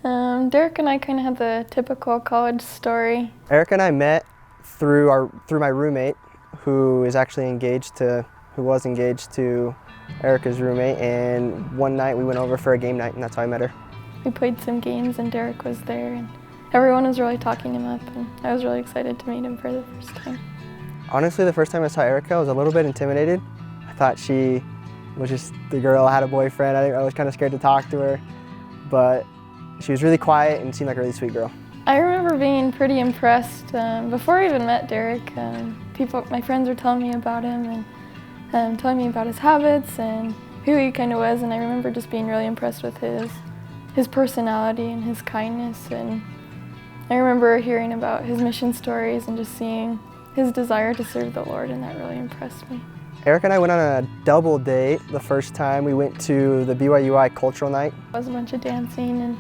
Derick and I kind of had the typical college story. Eric and I met through my roommate, who was engaged to Erica's roommate, and one night we went over for a game night, and that's how I met her. We played some games and Derick was there, and everyone was really talking him up, and I was really excited to meet him for the first time. Honestly, the first time I saw Erica, I was a little bit intimidated. I thought she was just the girl, had a boyfriend. I was kind of scared to talk to her, but she was really quiet and seemed like a really sweet girl. I remember being pretty impressed. Before I even met Derick, my friends were telling me about him and telling me about his habits and who he kind of was, and I remember just being really impressed with his personality and his kindness. And I remember hearing about his mission stories and just seeing his desire to serve the Lord, and that really impressed me. Eric and I went on a double date the first time. We went to the BYUI cultural night. It was a bunch of dancing and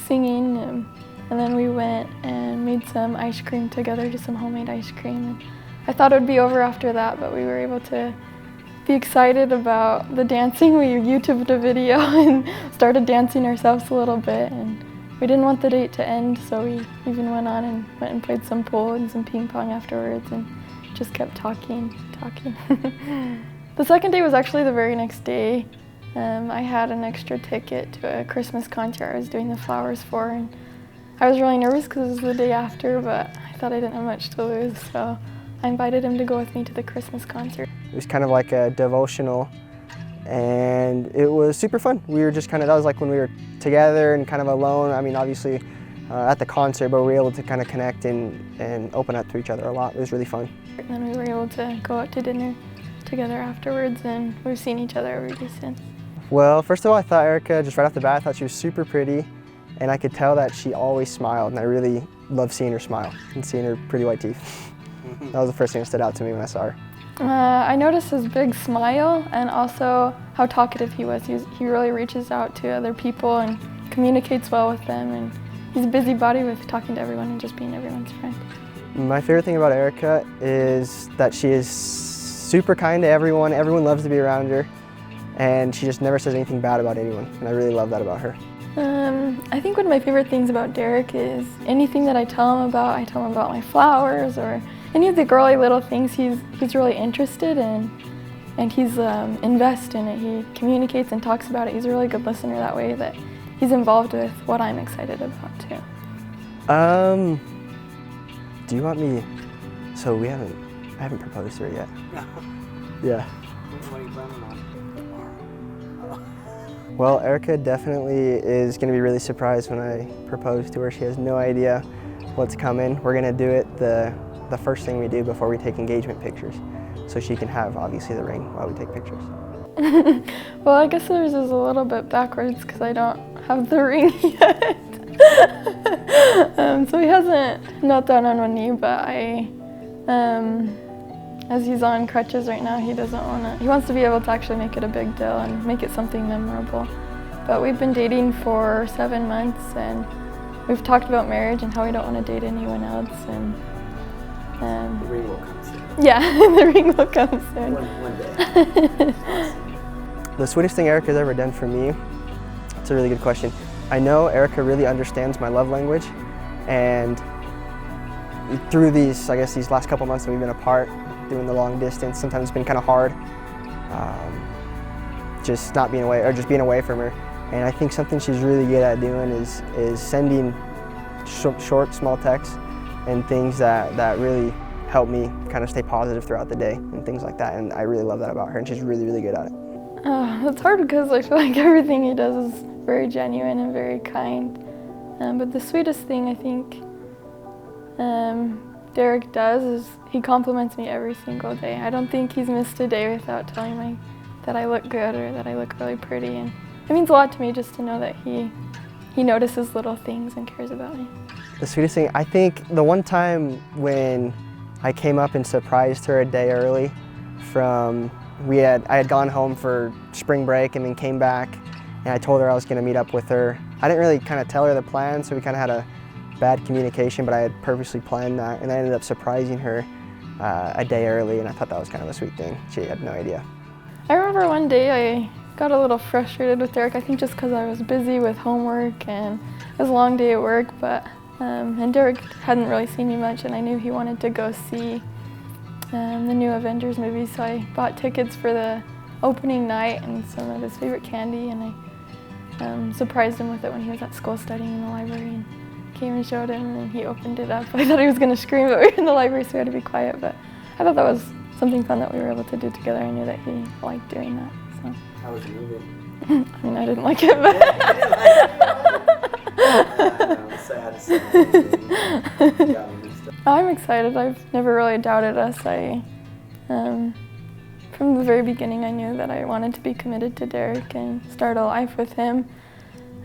singing, and then we went and made some ice cream together, just some homemade ice cream. I thought it would be over after that, but we were able to be excited about the dancing. We YouTubed a video and started dancing ourselves a little bit, and we didn't want the date to end, so we even went and played some pool and some ping pong afterwards and just kept talking. The second day was actually the very next day. I had an extra ticket to a Christmas concert I was doing the flowers for, and I was really nervous because it was the day after, but I thought I didn't have much to lose, so I invited him to go with me to the Christmas concert. It was kind of like a devotional, and it was super fun. We were just that was like when we were together and kind of alone. I mean, obviously at the concert, but we were able to kind of connect and open up to each other a lot. It was really fun. And then we were able to go out to dinner together afterwards, and we've seen each other every day since. Well, first of all, I thought Erica, just right off the bat, I thought she was super pretty, and I could tell that she always smiled, and I really loved seeing her smile and seeing her pretty white teeth. That was the first thing that stood out to me when I saw her. I noticed his big smile and also how talkative he was. He really reaches out to other people and communicates well with them, and he's a busybody with talking to everyone and just being everyone's friend. My favorite thing about Erica is that she is super kind to everyone. Everyone loves to be around her, and she just never says anything bad about anyone, and I really love that about her. I think one of my favorite things about Derick is anything that I tell him about my flowers or any of the girly little things he's really interested in, and he's invested in it. He communicates and talks about it. He's a really good listener that way, that he's involved with what I'm excited about too. Do you want me, so I haven't proposed to her yet. No. Yeah. What are you planning on? Well, Erica definitely is going to be really surprised when I propose to her. She has no idea what's coming. We're going to do it the first thing we do before we take engagement pictures, so she can have, obviously, the ring while we take pictures. Well, I guess ours is a little bit backwards because I don't have the ring yet. So he hasn't knelt down on one knee, but as he's on crutches right now, he wants to be able to actually make it a big deal and make it something memorable. But we've been dating for 7 months, and we've talked about marriage and how we don't want to date anyone else. And The ring will come soon. yeah, the ring will come soon. One day. The sweetest thing Erica's ever done for me, it's a really good question. I know Erica really understands my love language, and through these last couple months that we've been apart, doing the long distance, sometimes it's been kind of hard, just not being away, or just being away from her. And I think something she's really good at doing is sending short, small texts and things that really help me kind of stay positive throughout the day and things like that. And I really love that about her, and she's really, really good at it. It's hard because I feel like everything he does is very genuine and very kind. But the sweetest thing I think Derick does is he compliments me every single day. I don't think he's missed a day without telling me that I look good or that I look really pretty. And it means a lot to me just to know that he notices little things and cares about me. The sweetest thing, I think the one time when I came up and surprised her a day early from, I had gone home for spring break and then came back, and I told her I was going to meet up with her. I didn't really kind of tell her the plan, so we kind of had a bad communication, but I had purposely planned that, and I ended up surprising her a day early, and I thought that was kind of a sweet thing. She had no idea. I remember one day got a little frustrated with Derick, I think just because I was busy with homework and it was a long day at work, but and Derick hadn't really seen me much, and I knew he wanted to go see the new Avengers movie, so I bought tickets for the opening night and some of his favorite candy, and I surprised him with it when he was at school studying in the library, and came and showed him, and he opened it up. I thought he was going to scream, but we were in the library, so we had to be quiet, but I thought that was something fun that we were able to do together. I knew that he liked doing that. So. How was the movie? I mean, I didn't like it, but... I'm sad to say. I'm excited. I've never really doubted us. From the very beginning, I knew that I wanted to be committed to Derick and start a life with him.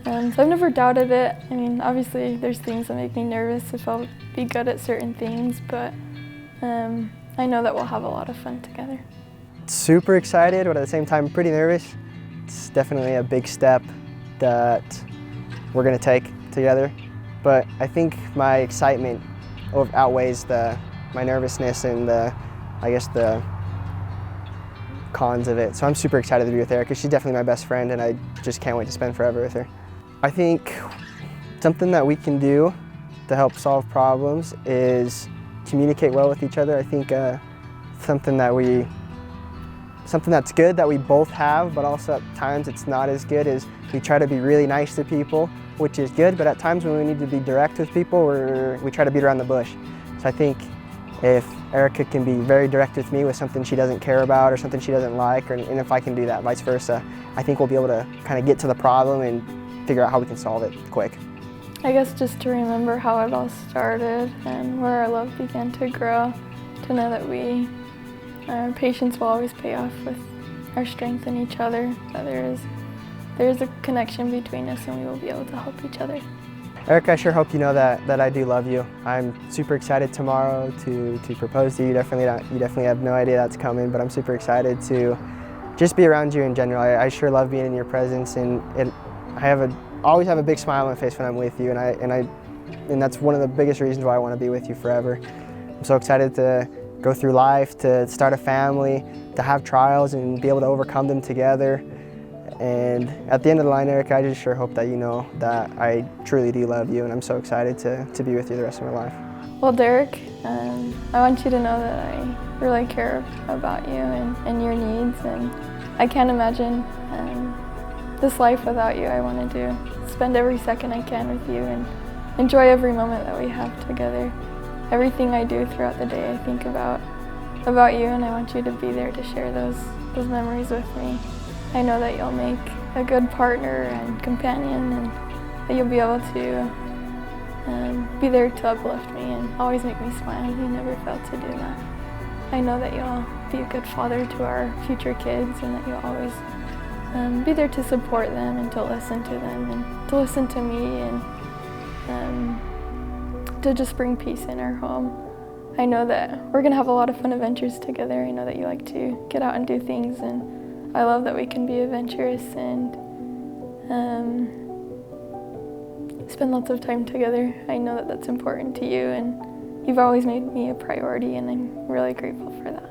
So I've never doubted it. I mean, obviously, there's things that make me nervous if I'll be good at certain things, but I know that we'll have a lot of fun together. Super excited, but at the same time pretty nervous. It's definitely a big step that we're going to take together, but I think my excitement outweighs my nervousness and the cons of it. So I'm super excited to be with her because she's definitely my best friend, and I just can't wait to spend forever with her. I think something that we can do to help solve problems is communicate well with each other. I think something that's good that we both have, but also at times it's not as good, is we try to be really nice to people, which is good, but at times when we need to be direct with people, we try to beat around the bush. So I think if Erica can be very direct with me with something she doesn't care about or something she doesn't like, and if I can do that, vice versa, I think we'll be able to kind of get to the problem and figure out how we can solve it quick. I guess just to remember how it all started and where our love began to grow, to know that our patience will always pay off with our strength in each other, that there is a connection between us and we will be able to help each other. Erica, I sure hope you know that I do love you. I'm super excited tomorrow to propose to you. You definitely have no idea that's coming, but I'm super excited to just be around you in general. I sure love being in your presence, and I always have a big smile on my face when I'm with you, and that's one of the biggest reasons why I want to be with you forever. I'm so excited to go through life, to start a family, to have trials and be able to overcome them together. And at the end of the line, Erica, I just sure hope that you know that I truly do love you, and I'm so excited to be with you the rest of my life. Well, Derick, I want you to know that I really care about you and your needs, and I can't imagine this life without you. I want to spend every second I can with you and enjoy every moment that we have together. Everything I do throughout the day, I think about you, and I want you to be there to share those memories with me. I know that you'll make a good partner and companion, and that you'll be able to be there to uplift me and always make me smile. You never failed to do that. I know that you'll be a good father to our future kids, and that you'll always be there to support them and to listen to them and to listen to me, and to just bring peace in our home. I know that we're going to have a lot of fun adventures together. I know that you like to get out and do things, and I love that we can be adventurous and spend lots of time together. I know that that's important to you, and you've always made me a priority, and I'm really grateful for that.